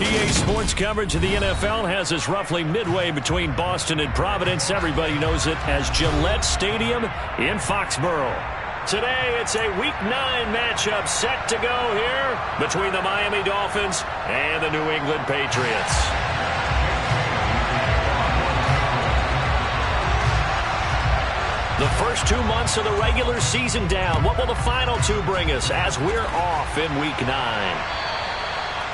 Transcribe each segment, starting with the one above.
EA Sports coverage of the NFL has us roughly midway between Boston and Providence. Everybody knows it as Gillette Stadium in Foxborough. Today, it's a Week 9 matchup set to go here between the Miami Dolphins and the New England Patriots. The first 2 months of the regular season down. What will the final two bring us as we're off in Week 9?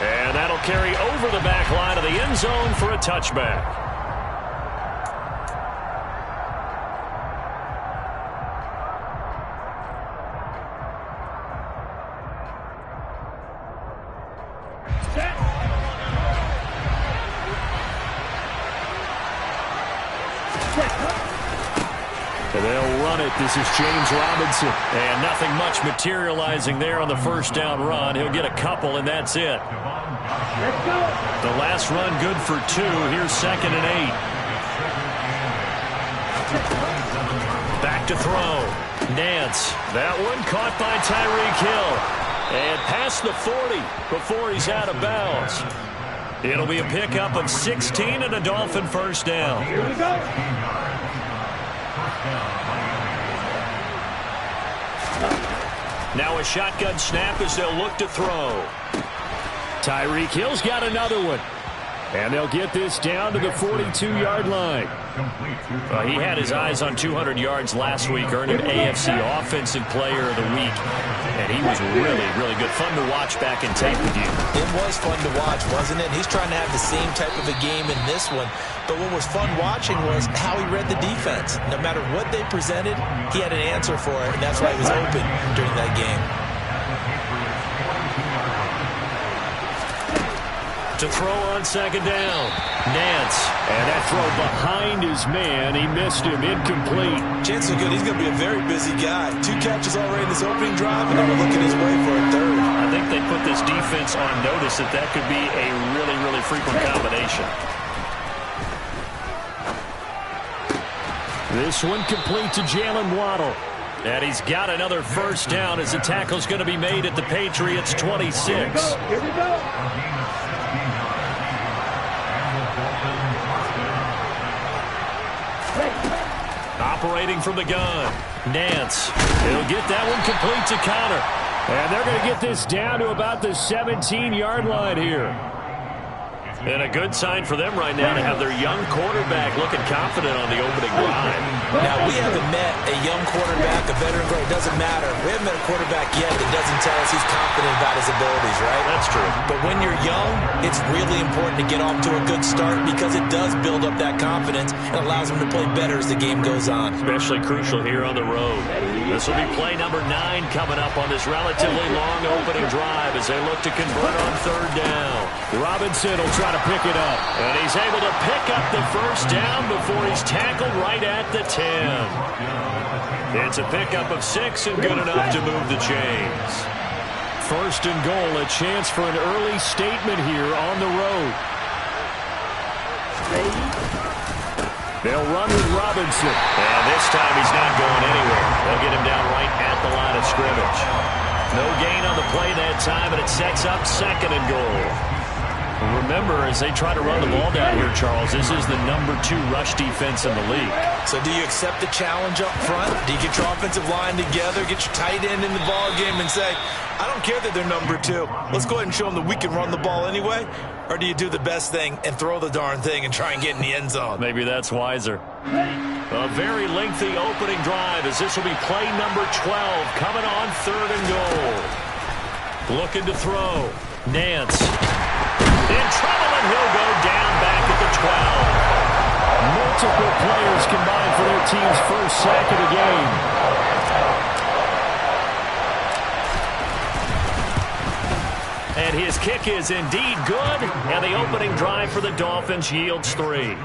And that'll carry over the back line of the end zone for a touchback. They'll run it. This is James Robinson. And nothing much materializing there on the first down run. He'll get a couple, and that's it. The last run good for 2. Here's 2nd and 8. Back to throw. Nance. That one caught by Tyreek Hill. And past the 40 before he's out of bounds. It'll be a pickup of 16 and a Dolphin first down. Here we go. Now a shotgun snap as they'll look to throw. Tyreek Hill's got another one. And they'll get this down to the 42-yard line. He had his eyes on 200 yards last week, earning AFC Offensive Player of the Week. And he was really, really good. Fun to watch back in tape with you. It was fun to watch, wasn't it? He's trying to have the same type of a game in this one. But what was fun watching was how he read the defense. No matter what they presented, he had an answer for it, and that's why he was open during that game. To throw on 2nd down. Nance. And that throw behind his man. He missed him. Incomplete. Chances are good. He's going to be a very busy guy. 2 catches already in this opening drive, and now we're looking his way for a 3rd. I think they put this defense on notice that that could be a really, really frequent combination. This one complete to Jalen Waddle. And he's got another first down as the tackle's going to be made at the Patriots' 26. Here we go. Operating from the gun. Nance. He'll get that one complete to Connor. And they're going to get this down to about the 17-yard line here. And a good sign for them right now to have their young quarterback looking confident on the opening drive. Now, we haven't met a young quarterback, a veteran quarterback. It doesn't matter. We haven't met a quarterback yet that doesn't tell us he's confident about his abilities, right? That's true. But when you're young, it's really important to get off to a good start because it does build up that confidence and allows them to play better as the game goes on. Especially crucial here on the road. This will be play number 9 coming up on this relatively long opening drive as they look to convert on 3rd down. Robinson will try to pick it up. And he's able to pick up the first down before he's tackled right at the 10. It's a pickup of 6 and good enough to move the chains. 1st and goal, a chance for an early statement here on the road. They'll run with Robinson. And this time he's not going anywhere. They'll get him down right at the line of scrimmage. No gain on the play that time, and it sets up 2nd and goal. Remember, as they try to run the ball down here, Charles, this is the number 2 rush defense in the league. So do you accept the challenge up front? Do you get your offensive line together, get your tight end in the ball game and say, I don't care that they're number 2. Let's go ahead and show them that we can run the ball anyway? Or do you do the best thing and throw the darn thing and try and get in the end zone? Maybe that's wiser. A very lengthy opening drive as this will be play number 12 coming on 3rd and goal. Looking to throw. Nance. In trouble, and he'll go down back at the 12. Multiple players combined for their team's first sack of the game. And his kick is indeed good, and the opening drive for the Dolphins yields 3.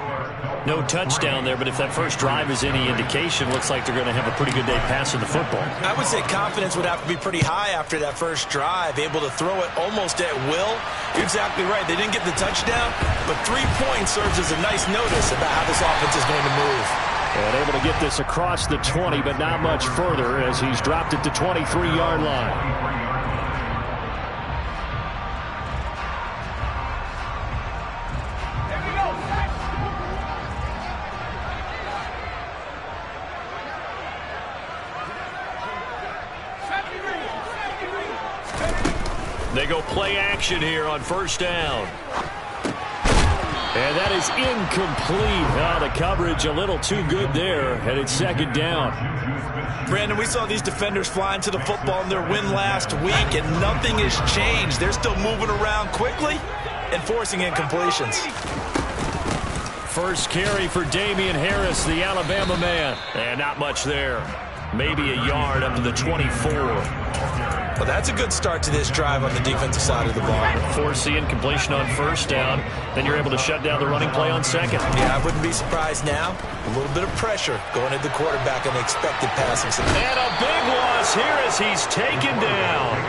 No touchdown there, but if that first drive is any indication, looks like they're going to have a pretty good day passing the football. I would say confidence would have to be pretty high after that first drive, able to throw it almost at will. You're exactly right. They didn't get the touchdown, but 3 points serves as a nice notice about how this offense is going to move. And able to get this across the 20, but not much further as he's dropped it to 23-yard line. They go play action here on first down. And that is incomplete. Oh, the coverage a little too good there, and it's second down. Brandon, we saw these defenders flying to the football in their win last week, and nothing has changed. They're still moving around quickly and forcing incompletions. First carry for Damian Harris, the Alabama man. And not much there. Maybe a yard up to the 24. Well, that's a good start to this drive on the defensive side of the ball. Force the incompletion on first down. Then you're able to shut down the running play on second. Yeah, I wouldn't be surprised now. A little bit of pressure going at the quarterback on the expected passing. And a big loss here as he's taken down.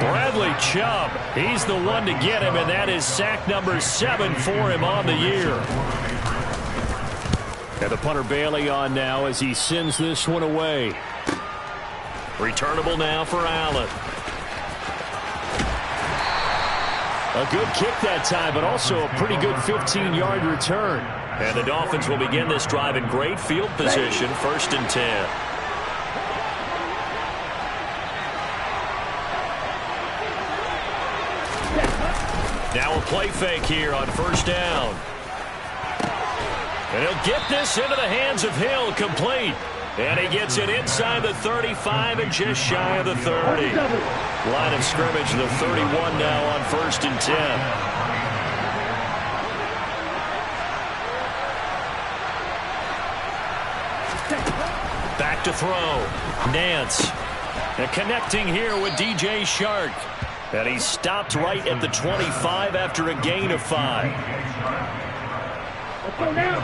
Bradley Chubb, he's the one to get him, and that is sack number 7 for him on the year. And the punter Bailey on now as he sends this one away. Returnable now for Allen. A good kick that time, but also a pretty good 15-yard return. And the Dolphins will begin this drive in great field position, 1st and 10. Now a play fake here on first down. And he'll get this into the hands of Hill, complete. And he gets it inside the 35 and just shy of the 30. Line of scrimmage, the 31 now on 1st and 10. Back to throw. Nance. And connecting here with DJ Shark. And he's stopped right at the 25 after a gain of 5. Let's go now.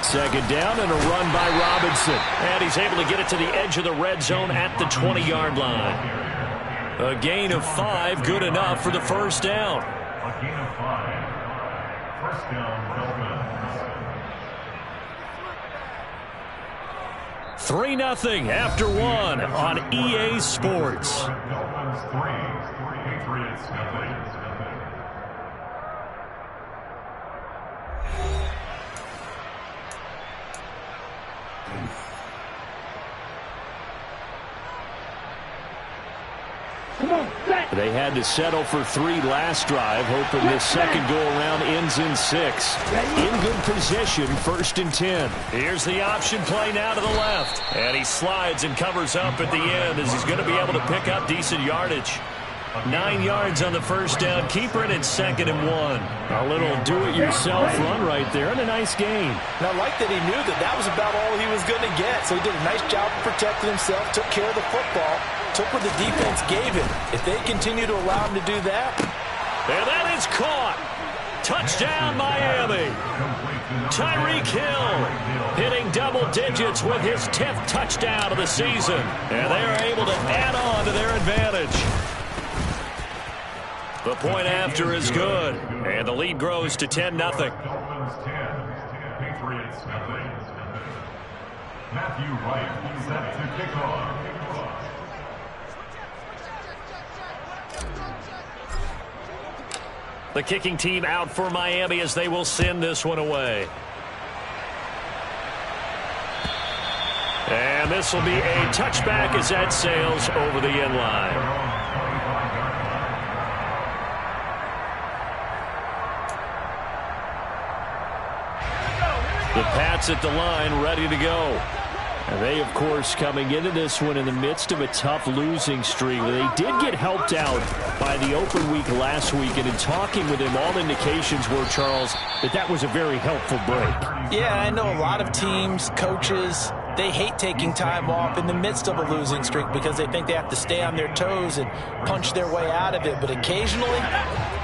Second down and a run by Robinson. And he's able to get it to the edge of the red zone at the 20-yard line. A gain of 5, good enough for the first down. A gain of 5. First down, Dolphins. 3-0 after 1 on EA Sports. Dolphins 3, Patriots nothing. They had to settle for 3 last drive, hoping this second go-around ends in 6. In good position, 1st and 10. Here's the option play now to the left. And he slides and covers up at the end as he's going to be able to pick up decent yardage. 9 yards on the first down. Keeper in 2nd and 1. A little do-it-yourself run right there and a nice gain. And I like that he knew that that was about all he was going to get. So he did a nice job protecting himself, took care of the football, took what the defense gave him. If they continue to allow him to do that. And that is caught. Touchdown, Miami. Tyreek Hill hitting double digits with his 10th touchdown of the season. And they are able to add on to their advantage. The point after is good, and the lead grows to 10-0. Dolphins 10, Patriots nothing. Matthew Wright set to kick off. The kicking team out for Miami as they will send this one away. And this will be a touchback as that sails over the end line. The Pats at the line, ready to go. And they, of course, coming into this one in the midst of a tough losing streak. They did get helped out by the open week last week, and in talking with him, all indications were, Charles, that was a very helpful break. Yeah, I know a lot of teams, coaches, they hate taking time off in the midst of a losing streak because they think they have to stay on their toes and punch their way out of it. But occasionally,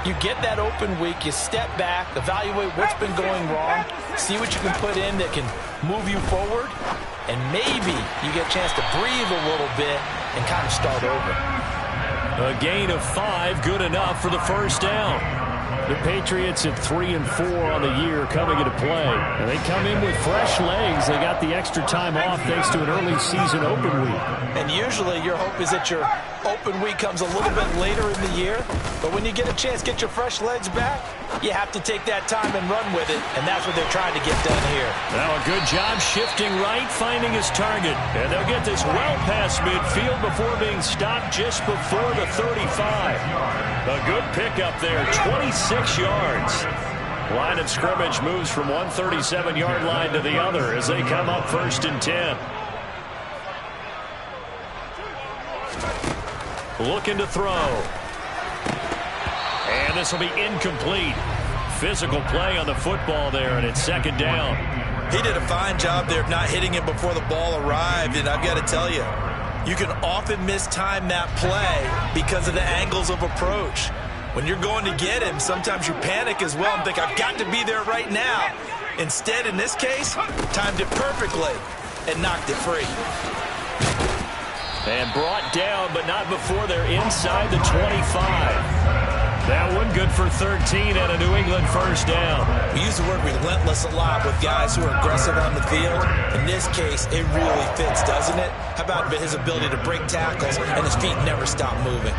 you get that open week, you step back, evaluate what's been going wrong, see what you can put in that can move you forward, and maybe you get a chance to breathe a little bit and kind of start over. A gain of 5, good enough for the first down. The Patriots at 3 and 4 on the year coming into play. And they come in with fresh legs. They got the extra time off thanks to an early season open week. And usually your hope is that your open week comes a little bit later in the year. But when you get a chance, get your fresh legs back, you have to take that time and run with it, and that's what they're trying to get done here. Now a good job shifting right, finding his target. And they'll get this well past midfield before being stopped just before the 35. A good pickup there, 26 yards. Line of scrimmage moves from one 37-yard line to the other as they come up 1st and 10. Looking to throw. And this will be incomplete. Physical play on the football there, and it's 2nd down. He did a fine job there of not hitting him before the ball arrived, and I've got to tell you, you can often mistime that play because of the angles of approach. When you're going to get him, sometimes you panic as well and think, I've got to be there right now. Instead, in this case, timed it perfectly and knocked it free. And brought down, but not before they're inside the 25. That one good for 13 and a New England 1st down. We use the word relentless a lot with guys who are aggressive on the field. In this case, it really fits, doesn't it? How about his ability to break tackles and his feet never stop moving?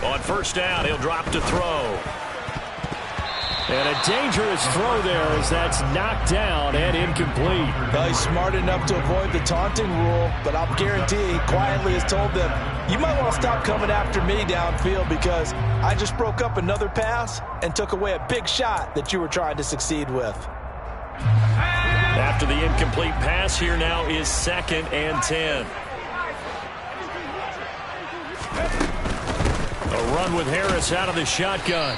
On 1st down, he'll drop to throw. And a dangerous throw there as that's knocked down and incomplete. Well, he's smart enough to avoid the taunting rule, but I'll guarantee he quietly has told them, you might want to stop coming after me downfield because I just broke up another pass and took away a big shot that you were trying to succeed with. After the incomplete pass, here now is 2nd and 10. A run with Harris out of the shotgun.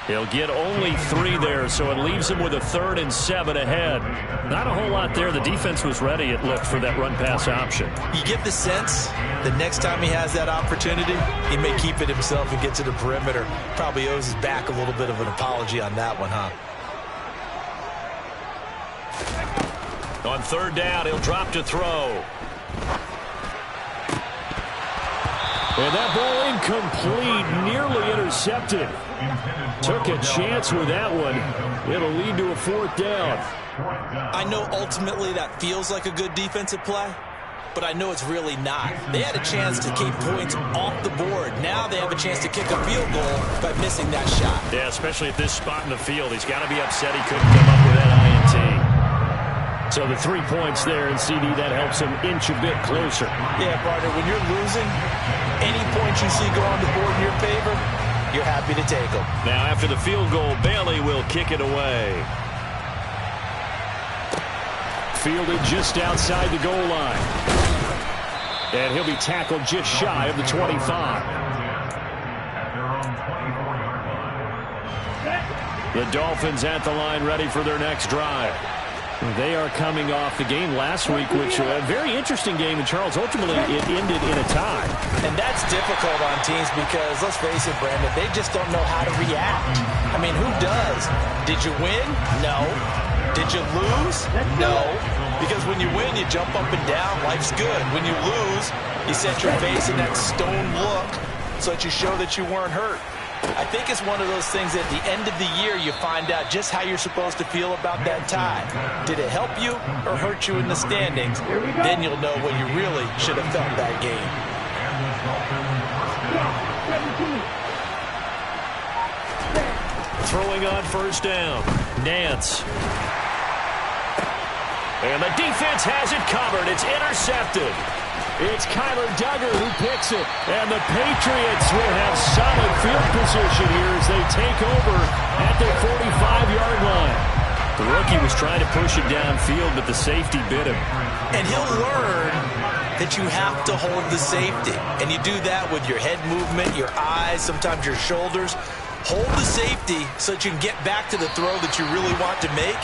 He'll get only 3 there, so it leaves him with a 3rd and 7 ahead. Not a whole lot there. The defense was ready, it looked, for that run-pass option. You get the sense that next time he has that opportunity, he may keep it himself and get to the perimeter. Probably owes his back a little bit of an apology on that one, huh? On 3rd down, he'll drop to throw. And that ball incomplete, nearly intercepted. Took a chance with that one. It'll lead to a 4th down. I know ultimately that feels like a good defensive play, but I know it's really not. They had a chance to keep points off the board. Now they have a chance to kick a field goal by missing that shot. Yeah, especially at this spot in the field. He's got to be upset he couldn't come up with that INT. So the 3 points there in CD, that helps him inch a bit closer. Yeah, partner, when you're losing, any points you see go on the board in your favor, you're happy to take them. Now after the field goal, Bailey will kick it away. Fielded just outside the goal line. And he'll be tackled just shy of the 25. The Dolphins at the line ready for their next drive. They are coming off the game last week, which a very interesting game, and Charles, ultimately it ended in a tie. And that's difficult on teams because, let's face it, Brandon, they just don't know how to react. I mean, who does? Did you win? No. Did you lose? No. Because when you win, you jump up and down. Life's good. When you lose, you set your face in that stone look so that you show that you weren't hurt. I think it's one of those things at the end of the year you find out just how you're supposed to feel about that tie. Did it help you or hurt you in the standings? Then you'll know what you really should have felt that game. Throwing on 1st down. Nance. And the defense has it covered. It's intercepted. It's Kyler Duggar who picks it. And the Patriots will have solid field position here as they take over at their 45-yard line. The rookie was trying to push it downfield, but the safety bit him. And he'll learn that you have to hold the safety. And you do that with your head movement, your eyes, sometimes your shoulders. Hold the safety so that you can get back to the throw that you really want to make.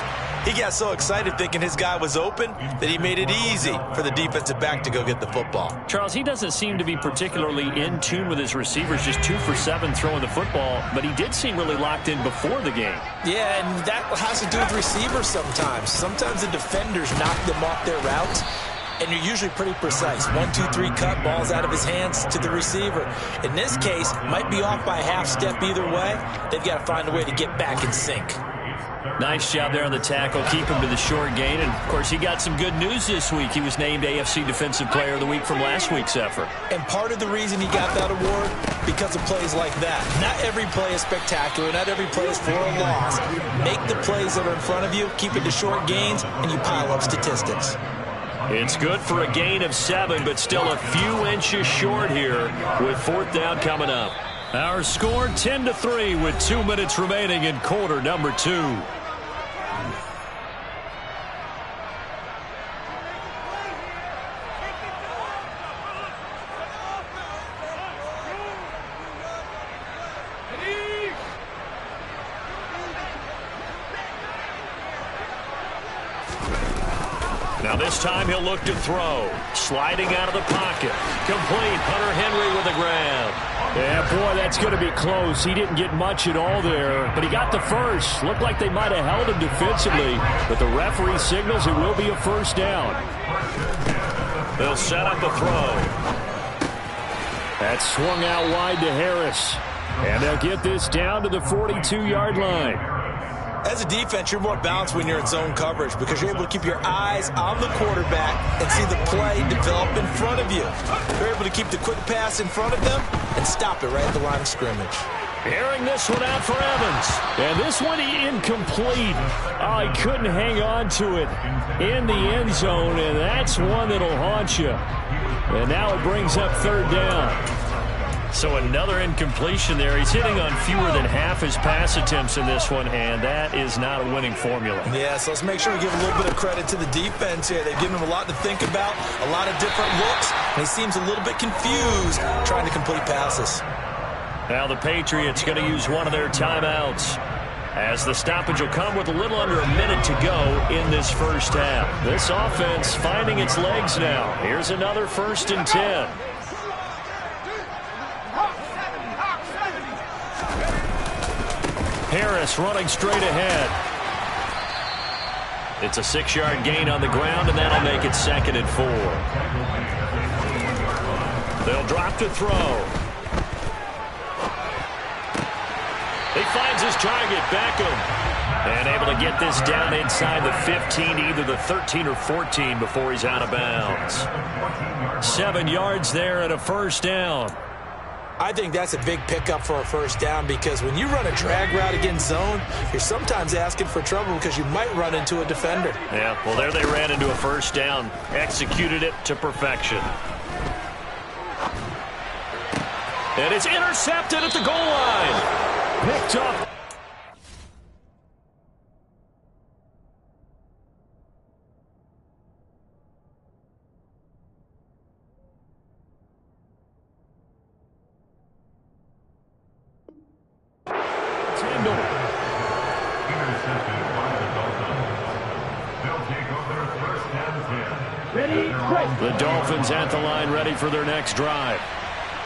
He got so excited thinking his guy was open that he made it easy for the defensive back to go get the football. Charles, he doesn't seem to be particularly in tune with his receivers, just 2 for 7 throwing the football, but he did seem really locked in before the game. Yeah, and that has to do with receivers sometimes. Sometimes the defenders knock them off their routes. and you're usually pretty precise. 1, 2, 3 cut, balls out of his hands to the receiver. In this case, might be off by a half step either way. They've got to find a way to get back in sync. Nice job there on the tackle. Keep him to the short gain. And, of course, he got some good news this week. He was named AFC Defensive Player of the Week from last week's effort. And part of the reason he got that award, because of plays like that. Not every play is spectacular. Not every play is for a loss. Make the plays that are in front of you, keep it to short gains, and you pile up statistics. It's good for a gain of 7, but still a few inches short here with 4th down coming up. Our score 10-3 with 2 minutes remaining in quarter number 2. Now this time he'll look to throw. Sliding out of the pocket. Complete. Hunter Henry with a grab. Yeah, boy, that's going to be close. He didn't get much at all there, but he got the first. Looked like they might have held him defensively, but the referee signals it will be a first down. They'll set up the throw. That's swung out wide to Harris. And they'll get this down to the 42-yard line. As a defense, you're more balanced when you're in zone coverage because you're able to keep your eyes on the quarterback and see the play develop in front of you. You're able to keep the quick pass in front of them and stop it right at the line of scrimmage. Airing this one out for Evans. And this one incomplete. Oh, he couldn't hang on to it in the end zone, and that's one that'll haunt you. And now it brings up 3rd down. So another incompletion there. He's hitting on fewer than half his pass attempts in this one, and that is not a winning formula. Yeah, so let's make sure we give a little bit of credit to the defense here. They've given him a lot to think about, a lot of different looks, and he seems a little bit confused trying to complete passes. Now the Patriots going to use one of their timeouts, as the stoppage will come with a little under a minute to go in this first half. This offense finding its legs now. Here's another 1st and 10. Harris running straight ahead. It's a 6-yard gain on the ground, and that'll make it 2nd and 4. They'll drop to throw. He finds his target, Beckham. And able to get this down inside the 15, either the 13 or 14 before he's out of bounds. 7 yards there and a first down. I think that's a big pickup for a first down because when you run a drag route against zone, you're sometimes asking for trouble because you might run into a defender. Yeah, well, there they ran into a first down. Executed it to perfection. And it's intercepted at the goal line. Picked up. The Dolphins at the line ready for their next drive.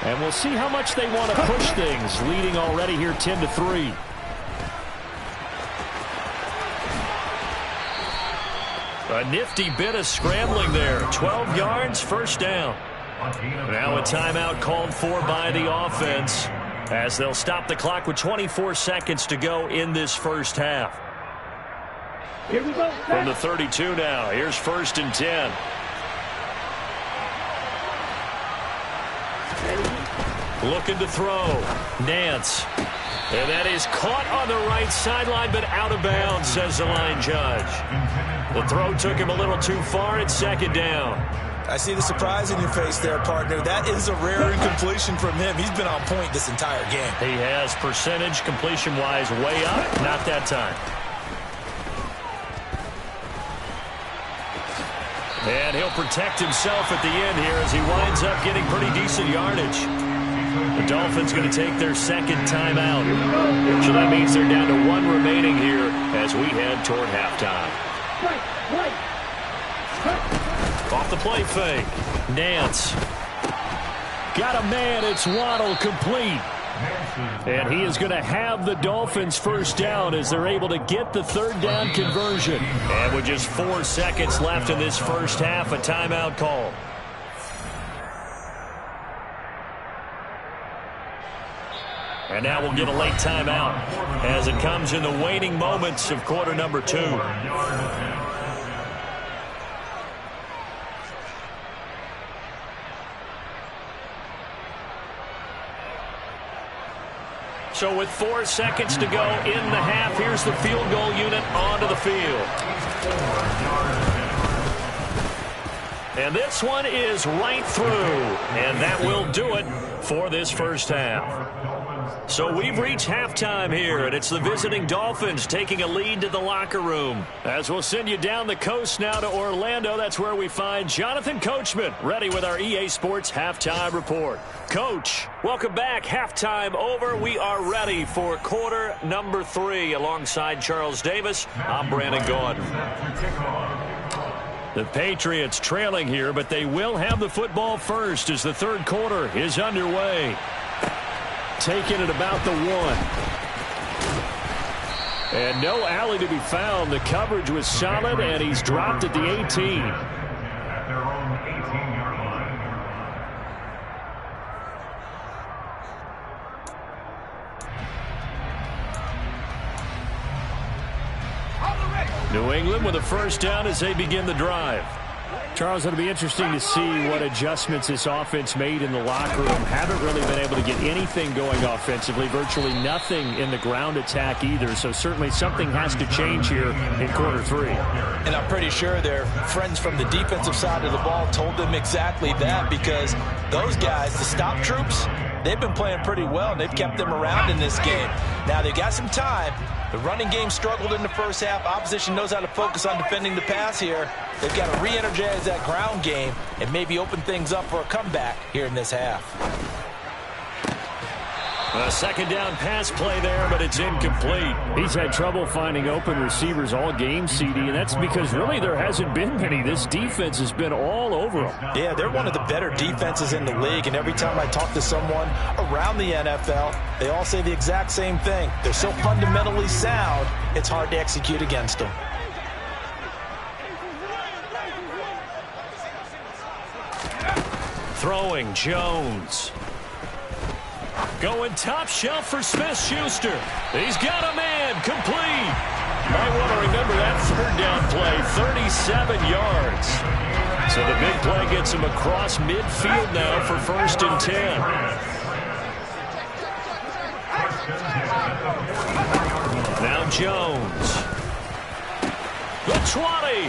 And we'll see how much they want to push things, leading already here 10-3. A nifty bit of scrambling there. 12 yards, first down. Now a timeout called for by the offense as they'll stop the clock with 24 seconds to go in this first half. Here we go. From the 32 now, here's 1st and 10. Looking to throw. Nance. And that is caught on the right sideline, but out of bounds, says the line judge. The throw took him a little too far. It's 2nd down. I see the surprise in your face there, partner. That is a rare incompletion from him. He's been on point this entire game. He has percentage completion-wise way up. Not that time. And he'll protect himself at the end here as he winds up getting pretty decent yardage. The Dolphins going to take their 2nd timeout. So that means they're down to 1 remaining here as we head toward halftime. Off the play fake. Nance. Got a man. It's Waddle complete. And he is going to have the Dolphins first down as they're able to get the third down conversion. And with just 4 seconds left in this first half, a timeout call. And now we'll get a late timeout as it comes in the waning moments of quarter number 2. So with 4 seconds to go in the half, here's the field goal unit onto the field. And this one is right through. And that will do it for this first half. So we've reached halftime here, and it's the visiting Dolphins taking a lead to the locker room. As we'll send you down the coast now to Orlando, that's where we find Jonathan Coachman, ready with our EA Sports Halftime Report. Coach, welcome back. Halftime over. We are ready for quarter number 3. Alongside Charles Davis, I'm Brandon Gordon. The Patriots trailing here, but they will have the football first as the third quarter is underway. Taken at about the 1. And no alley to be found. The coverage was solid, and he's dropped at the 18. At their own 18-yard line. New England with a first down as they begin the drive. Charles, it'll be interesting to see what adjustments this offense made in the locker room. Haven't really been able to get anything going offensively, virtually nothing in the ground attack either. So certainly something has to change here in quarter 3. And I'm pretty sure their friends from the defensive side of the ball told them exactly that, because those guys, the stop troops, they've been playing pretty well, and they've kept them around in this game. Now, they've got some time. The running game struggled in the first half. Opposition knows how to focus on defending the pass here. They've got to re-energize that ground game and maybe open things up for a comeback here in this half. A second down pass play there, but it's incomplete. He's had trouble finding open receivers all game, CD, and that's because really there hasn't been many. This defense has been all over them. Yeah, they're one of the better defenses in the league, and every time I talk to someone around the NFL, they all say the exact same thing. They're so fundamentally sound, it's hard to execute against them. Throwing Jones. Going top shelf for Smith-Schuster. He's got a man. Complete. Might want to remember that third down play. 37 yards. So the big play gets him across midfield now for 1st and 10. Now Jones. The 20.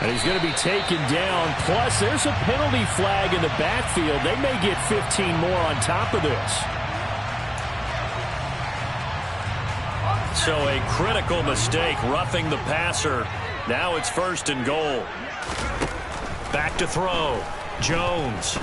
And he's going to be taken down. Plus, there's a penalty flag in the backfield. They may get 15 more on top of this. So a critical mistake, roughing the passer. Now it's 1st and goal. Back to throw. Jones.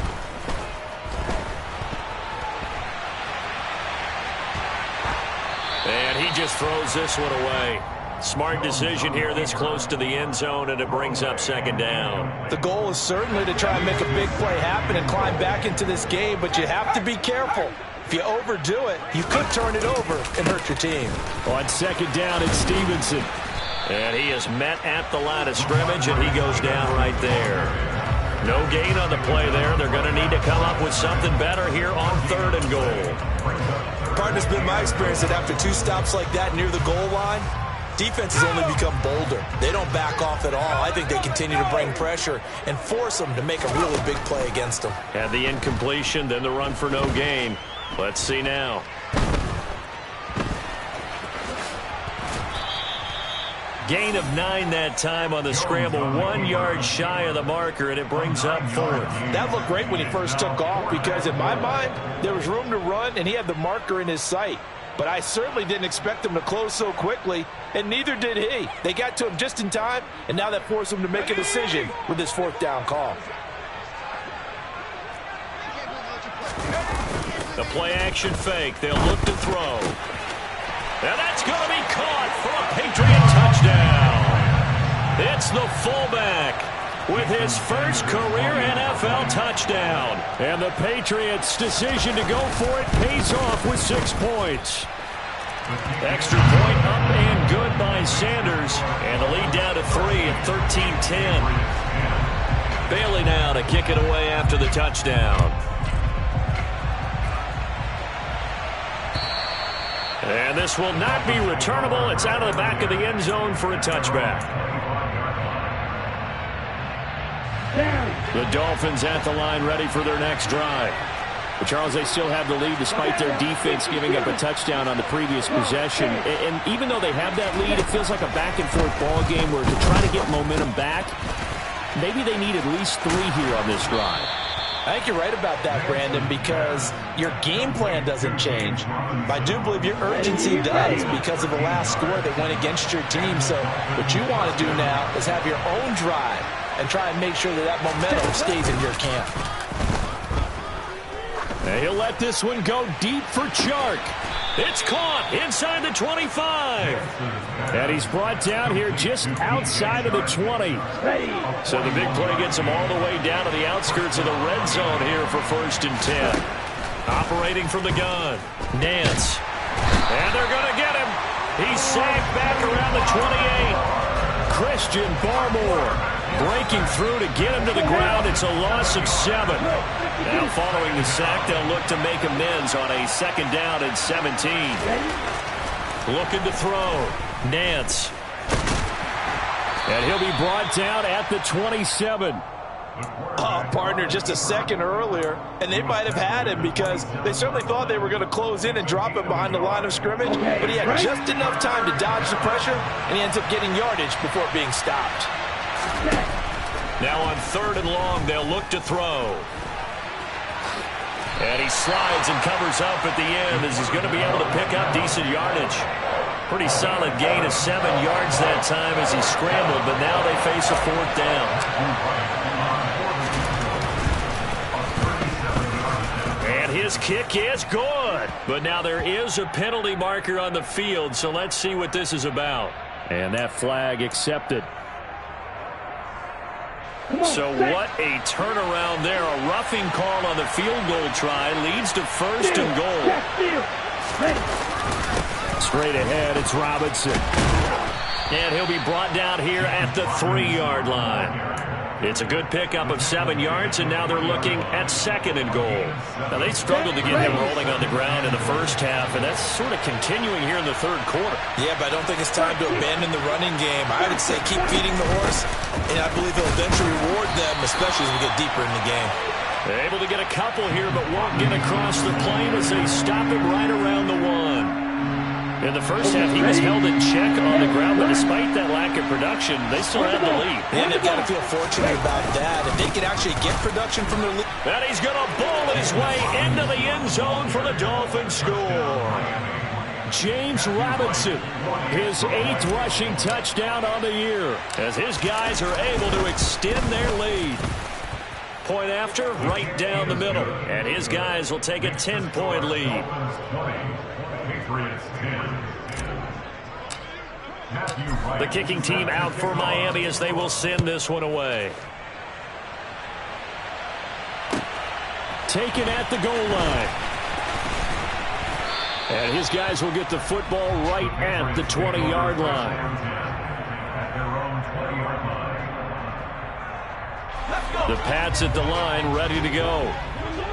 And he just throws this one away. Smart decision here this close to the end zone, and it brings up 2nd down. The goal is certainly to try and make a big play happen and climb back into this game, but you have to be careful. If you overdo it, you could turn it over and hurt your team. On 2nd down, it's Stevenson. And he is met at the line of scrimmage, and he goes down right there. No gain on the play there. They're going to need to come up with something better here on 3rd and goal. Partner's been my experience that after 2 stops like that near the goal line, defenses only become bolder. They don't back off at all. I think they continue to bring pressure and force them to make a really big play against them. Had the incompletion, then the run for no gain. Let's see now. Gain of 9 that time on the scramble. 1 yard shy of the marker, and it brings up 4th. That looked great when he first took off, because in my mind, there was room to run, and he had the marker in his sight. But I certainly didn't expect him to close so quickly, and neither did he. They got to him just in time, and now that forced him to make a decision with this 4th down call. The play-action fake. They'll look to throw. And that's going to be caught for a Patriot touchdown. It's the fullback. with his first career NFL touchdown. And the Patriots' decision to go for it pays off with 6 points. Extra point up and good by Sanders. And the lead down to 3 at 13-10. Bailey now to kick it away after the touchdown. And this will not be returnable. It's out of the back of the end zone for a touchback. The Dolphins at the line ready for their next drive. But Charles, they still have the lead despite their defense giving up a touchdown on the previous possession. And even though they have that lead, it feels like a back-and-forth ball game where to try to get momentum back, maybe they need at least 3 here on this drive. I think you're right about that, Brandon, because your game plan doesn't change. I do believe your urgency does because of the last score that went against your team. So what you want to do now is have your own drive and try and make sure that that momentum stays in your camp. And he'll let this one go deep for Chark. It's caught inside the 25. And he's brought down here just outside of the 20. So the big play gets him all the way down to the outskirts of the red zone here for 1st and 10. Operating from the gun, Nance. And they're going to get him. He's sacked back around the 28. Christian Barmore breaking through to get him to the ground. It's a loss of 7. Now following the sack, they'll look to make amends on a 2nd down and 17. Looking to throw. Nance. And he'll be brought down at the 27. Oh, partner, just a second earlier, and they might have had him because they certainly thought they were going to close in and drop him behind the line of scrimmage, but he had just enough time to dodge the pressure, and he ends up getting yardage before being stopped. Now on 3rd and long, they'll look to throw. And he slides and covers up at the end as he's going to be able to pick up decent yardage. Pretty solid gain of 7 yards that time as he scrambled, but now they face a 4th down. And his kick is good. But now there is a penalty marker on the field, so let's see what this is about. And that flag accepted. So what a turnaround there. A roughing call on the field goal try leads to 1st and goal. Straight ahead, it's Robinson. And he'll be brought down here at the 3-yard line. It's a good pickup of 7 yards, and now they're looking at 2nd and goal. Now, they struggled to get him rolling on the ground in the first half, and that's sort of continuing here in the 3rd quarter. Yeah, but I don't think it's time to abandon the running game. I would say keep feeding the horse, and I believe he'll eventually reward them, especially as we get deeper in the game. They're able to get a couple here, but won't get across the plane as they stop him right around the 1. In the first half, he was held in check on the ground, but despite that lack of production, they still have the lead. And they've got to feel fortunate about that. If they can actually get production from their lead. And he's going to bowl his way into the end zone for the Dolphins score. James Robinson, his 8th rushing touchdown on the year, as his guys are able to extend their lead. Point after, right down the middle. And his guys will take a 10-point lead. The kicking team out for Miami as they will send this one away. Taken at the goal line. And his guys will get the football right at the 20-yard line. The Pats at the line ready to go.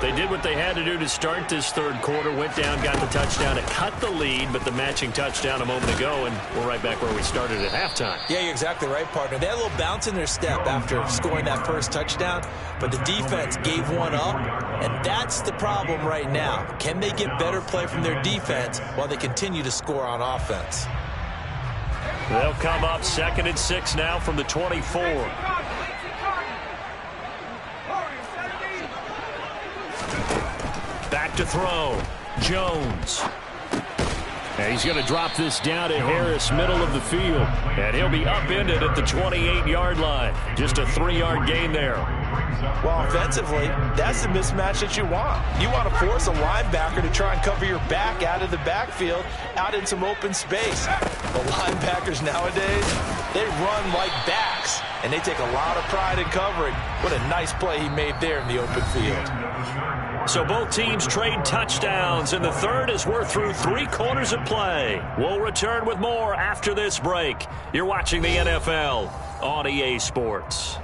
They did what they had to do to start this 3rd quarter, went down, got the touchdown to cut the lead, but the matching touchdown a moment ago, and we're right back where we started at halftime. Yeah, you're exactly right, partner. They had a little bounce in their step after scoring that first touchdown, but the defense gave one up, and that's the problem right now. Can they get better play from their defense while they continue to score on offense? They'll come up 2nd and 6 now from the 24. Back to throw. Jones. And he's going to drop this down to Harris, middle of the field. And he'll be upended at the 28-yard line. Just a 3-yard gain there. Well, offensively, that's the mismatch that you want. You want to force a linebacker to try and cover your back out of the backfield, out in some open space. The linebackers nowadays, They run like backs, and they take a lot of pride in covering. What a nice play he made there in the open field. So both teams trade touchdowns, and the third as we're through 3 quarters of play. We'll return with more after this break. You're watching the NFL on EA Sports.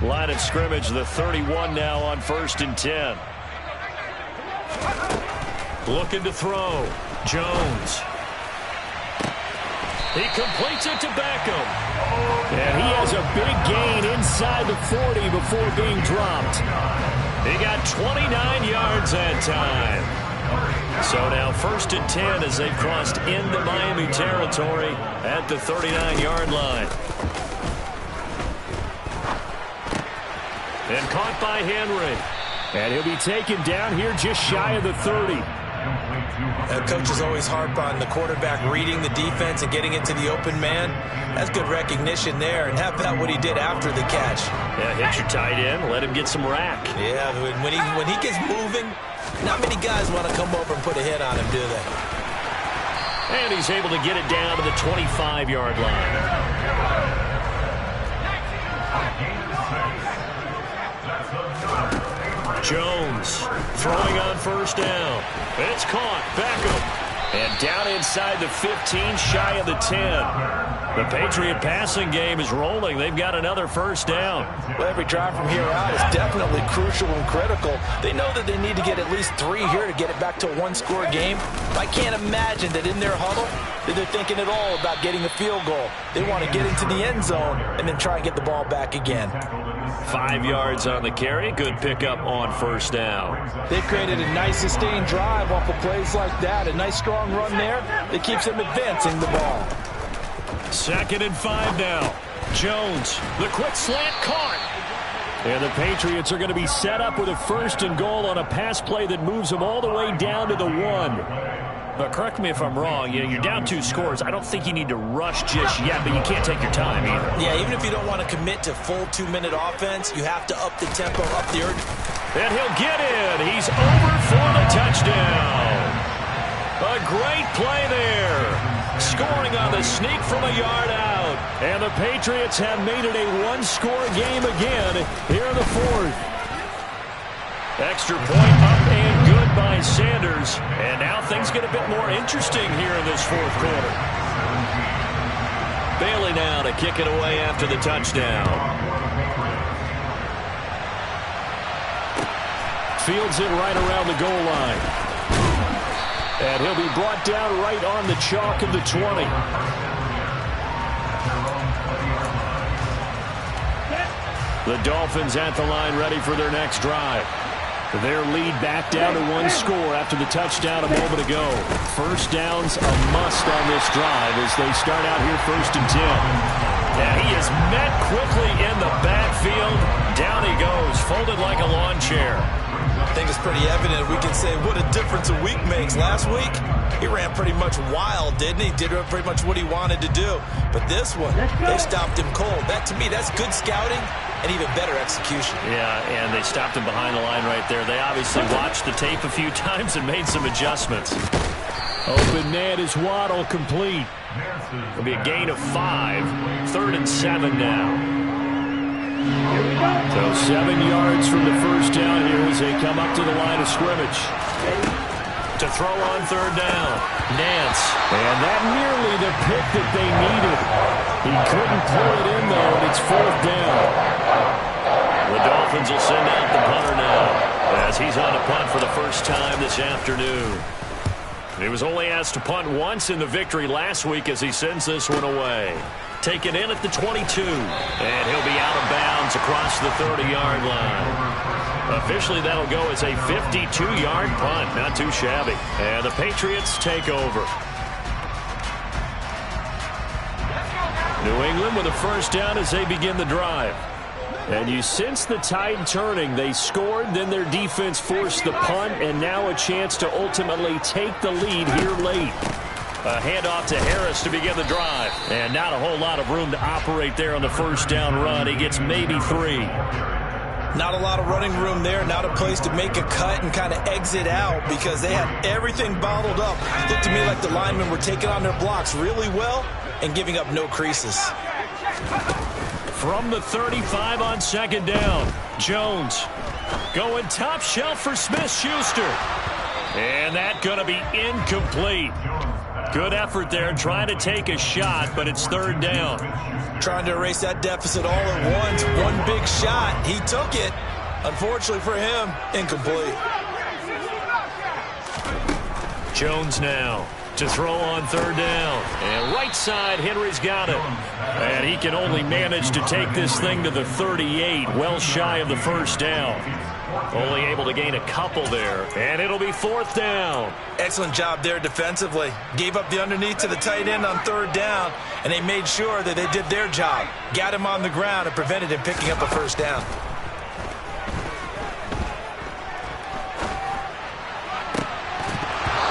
Line of scrimmage, the 31 now on 1st and 10. Looking to throw. Jones. He completes it to Beckham. And he has a big gain inside the 40 before being dropped. He got 29 yards that time. So now 1st and 10 as they've crossed into Miami territory at the 39-yard line. And caught by Henry. And he'll be taken down here just shy of the 30. Coaches always harp on the quarterback reading the defense and getting into the open man. That's good recognition there. And how about what he did after the catch? Yeah, hit your tight end. Let him get some rack. Yeah, when he gets moving, not many guys want to come over and put a hit on him, do they? And he's able to get it down to the 25-yard line. Jones throwing on 1st down. It's caught. Beckham. And down inside the 15, shy of the 10. The Patriot passing game is rolling. They've got another 1st down. Well, every drive from here out is definitely crucial and critical. They know that they need to get at least 3 here to get it back to a 1-score game. I can't imagine that in their huddle that they're thinking at all about getting a field goal. They want to get into the end zone and then try and get the ball back again. 5 yards on the carry. Good pickup on 1st down. They created a nice sustained drive off of plays like that. A nice strong run there that keeps them advancing the ball. 2nd and 5 now. Jones, the quick slant caught. And the Patriots are going to be set up with a 1st and goal on a pass play that moves them all the way down to the 1. But correct me if I'm wrong, you're down 2 scores. I don't think you need to rush just yet, but you can't take your time either. Yeah, even if you don't want to commit to full 2-minute offense, you have to up the tempo, up the urgency. And he'll get in. He's over for the touchdown. A great play there. Scoring on the sneak from a yard out. And the Patriots have made it a 1-score game again here in the 4th. Extra point up and good by Sanders. And now things get a bit more interesting here in this 4th quarter. Bailey now to kick it away after the touchdown. Fields it right around the goal line. And he'll be brought down right on the chalk of the 20. The Dolphins at the line ready for their next drive. Their lead back down to 1 score after the touchdown a moment ago. 1st down's a must on this drive as they start out here 1st and 10. And he is met quickly in the backfield. Down he goes, folded like a lawn chair. I think it's pretty evident. We can say what a difference a week makes. Last week, he ran pretty much wild, didn't he? Did pretty much what he wanted to do. But this one, they stopped him cold. That, to me, that's good scouting and even better execution. Yeah, and they stopped him behind the line right there. They obviously watched the tape a few times and made some adjustments. Open man is Waddle complete. It'll be a gain of 5. 3rd and 7 now. So 7 yards from the 1st down here as they come up to the line of scrimmage. To throw on 3rd down. Nance. And that nearly the pick that they needed. He couldn't pull it in, though, and it's 4th down. The Dolphins will send out the punter now as he's on a punt for the first time this afternoon. He was only asked to punt once in the victory last week as he sends this one away. Taken in at the 22. And he'll be out of bounds across the 30-yard line. Officially, that'll go as a 52-yard punt. Not too shabby. And the Patriots take over. New England with a 1st down as they begin the drive. And you sense the tide turning. They scored, then their defense forced the punt, and now a chance to ultimately take the lead here late. A handoff to Harris to begin the drive. And not a whole lot of room to operate there on the 1st down run. He gets maybe 3. Not a lot of running room there, not a place to make a cut and kind of exit out because they had everything bottled up. Looked to me like the linemen were taking on their blocks really well and giving up no creases. From the 35 on second down, Jones going top shelf for Smith-Schuster. And that going to be incomplete. Good effort there trying to take a shot, but it's third down. Trying to erase that deficit all at once. One big shot. He took it. Unfortunately for him, incomplete. Jones now to throw on third down. And right side, Henry's got it. And he can only manage to take this thing to the 38, well shy of the first down. Only able to gain a couple there, and it'll be fourth down. Excellent job there defensively. Gave up the underneath to the tight end on third down, and they made sure that they did their job. Got him on the ground and prevented him picking up a first down.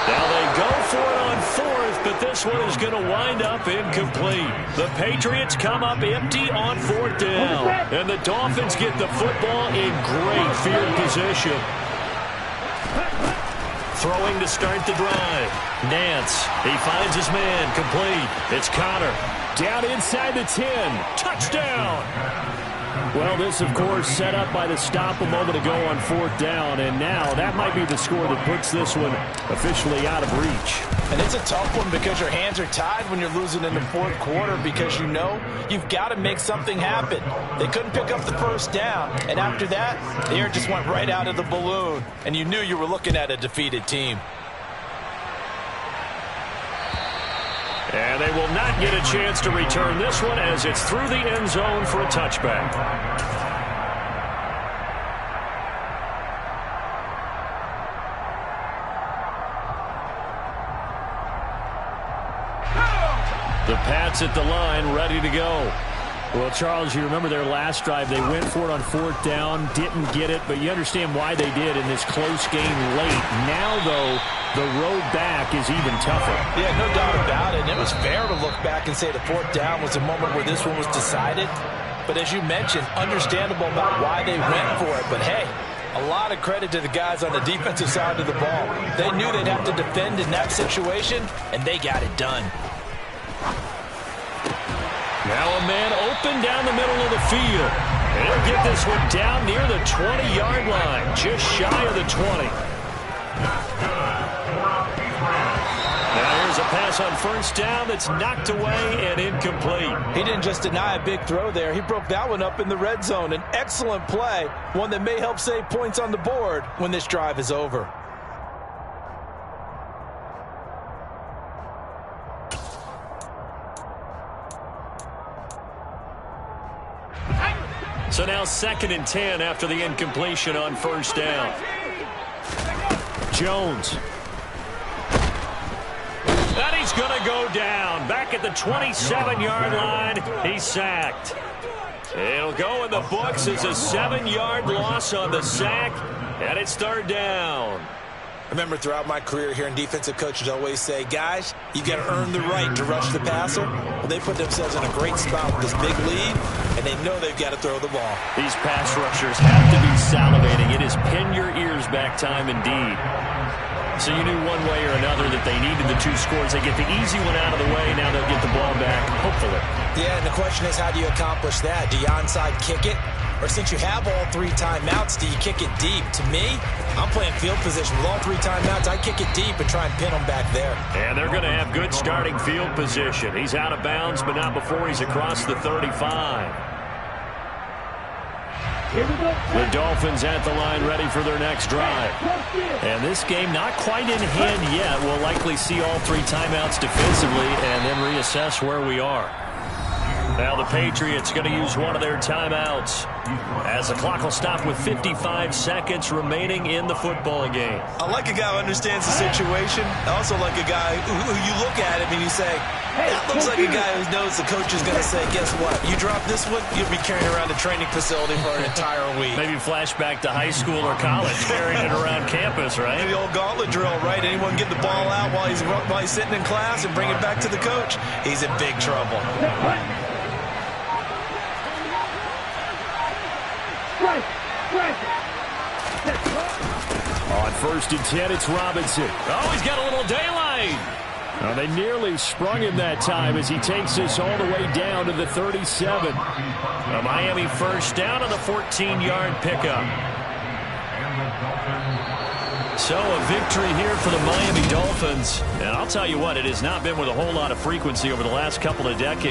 Now they go for it on fourth, but this one is going to wind up incomplete. The Patriots come up empty on fourth down, and the Dolphins get the football in great field position. Throwing to start the drive. Nance, he finds his man, complete. It's Connor, down inside the 10. Touchdown! Well, this, of course, set up by the stop a moment ago on fourth down, and now that might be the score that puts this one officially out of reach. And it's a tough one because your hands are tied when you're losing in the fourth quarter because you know you've got to make something happen. They couldn't pick up the first down, and after that, the air just went right out of the balloon, and you knew you were looking at a defeated team. And they will not get a chance to return this one as it's through the end zone for a touchback. The Pats at the line, ready to go. Well, Charles, you remember their last drive. They went for it on fourth down, didn't get it, but you understand why they did in this close game late. Now, though, the road back is even tougher. Yeah, no doubt about it. And it was fair to look back and say the fourth down was the moment where this one was decided. But as you mentioned, understandable about why they went for it. But, hey, a lot of credit to the guys on the defensive side of the ball. They knew they'd have to defend in that situation, and they got it done. Now a man open down the middle of the field. And he'll get this one down near the 20-yard line, just shy of the 20. Now here's a pass on first down that's knocked away and incomplete. He didn't just deny a big throw there. He broke that one up in the red zone. An excellent play, one that may help save points on the board when this drive is over. So now 2nd and 10 after the incompletion on first down. Jones. And he's going to go down. Back at the 27-yard line, he's sacked. It'll go in the books as a 7-yard loss on the sack, and it's third down. I remember throughout my career hearing defensive coaches always say, guys, you got to earn the right to rush the passer. Well, they put themselves in a great spot with this big lead, and they know they've got to throw the ball. These pass rushers have to be salivating. It is pin your ears back time indeed. So you knew one way or another that they needed the 2 scores. They get the easy one out of the way. Now they'll get the ball back, hopefully. Yeah, and the question is, how do you accomplish that? Do you onside kick it? Or since you have all 3 timeouts, do you kick it deep? To me, I'm playing field position. With all 3 timeouts, I kick it deep and try and pin them back there. And they're going to have good starting field position. He's out of bounds, but not before he's across the 35. The Dolphins at the line ready for their next drive. And this game not quite in hand yet. We'll likely see all 3 timeouts defensively and then reassess where we are. Now the Patriots going to use one of their timeouts as the clock will stop with 55 seconds remaining in the football game. I like a guy who understands the situation. I also like a guy who you look at him and you say, that looks like a guy who knows the coach is going to say, guess what? You drop this one, you'll be carrying around a training facility for an entire week. Maybe flashback to high school or college, carrying it around campus, right? Maybe the old gauntlet drill, right? Anyone get the ball out while he's sitting in class and bring it back to the coach? He's in big trouble. On 1st and 10, it's Robinson. Oh, he's got a little daylight. Well, they nearly sprung him that time as he takes this all the way down to the 37. A Miami first down on the 14-yard pickup. So a victory here for the Miami Dolphins. And I'll tell you what, it has not been with a whole lot of frequency over the last couple of decades.